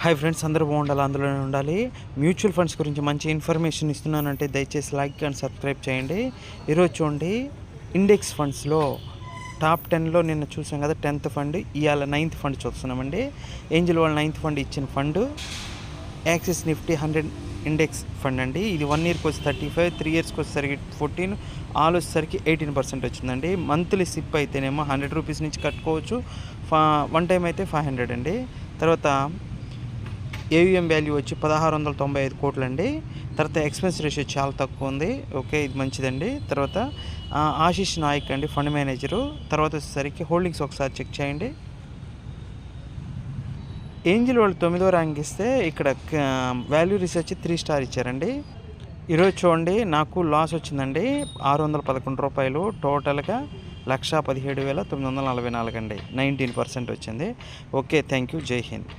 Hi friends, అందరూ బాగుండాలి, అందులోనే ఉండాలి. మ్యూచువల్ ఫండ్స్ గురించి మంచి ఇన్ఫర్మేషన్ ఇస్తున్నానంటే దయచేసి లైక్ అండ్ సబ్స్క్రైబ్ చేయండి. ఈరోజు చూడండి, ఇండెక్స్ ఫండ్స్లో టాప్ 10లో నిన్న చూసాం కదా 10th ఫండ్, ఇవాళ 9th ఫండ్ చూస్తున్నామండి. ఏంజిల్ వాళ్ళు 9th ఫండ్ ఇచ్చిన fund axis Nifty 100 index fund అండి. ఇది 1 ఇయర్కి వచ్చి 35, 3 ఇయర్స్కి వచ్చేసరికి 14, ఆల్ వచ్చేసరికి 18% వచ్చిందండి. మంత్లీ సిప్ అయితేనేమో 100 రూపీస్ నుంచి కట్టుకోవచ్చు, వన్ టైం అయితే 500 అండి. తర్వాత ఏయుఎం వాల్యూ వచ్చి 1695 కోట్లు అండి. తర్వాత ఎక్స్పెన్స్ రేషియో చాలా తక్కువ ఉంది. ఓకే, ఇది మంచిదండి. తర్వాత ఆశీష్ నాయక్ అండి ఫండ్ మేనేజరు. తర్వాత వచ్చేసరికి హోల్డింగ్స్ ఒకసారి చెక్ చేయండి. ఏంజిల్ వాళ్ళు 9వ ర్యాంక్ ఇస్తే ఇక్కడ వాల్యూ రీసెర్చ్ 3 స్టార్ ఇచ్చారండి. ఈరోజు చూడండి, నాకు లాస్ వచ్చిందండి 611 రూపాయలు. టోటల్గా 1,17,944 అండి. 19% వచ్చింది. Okay, thank you. జై హింద్.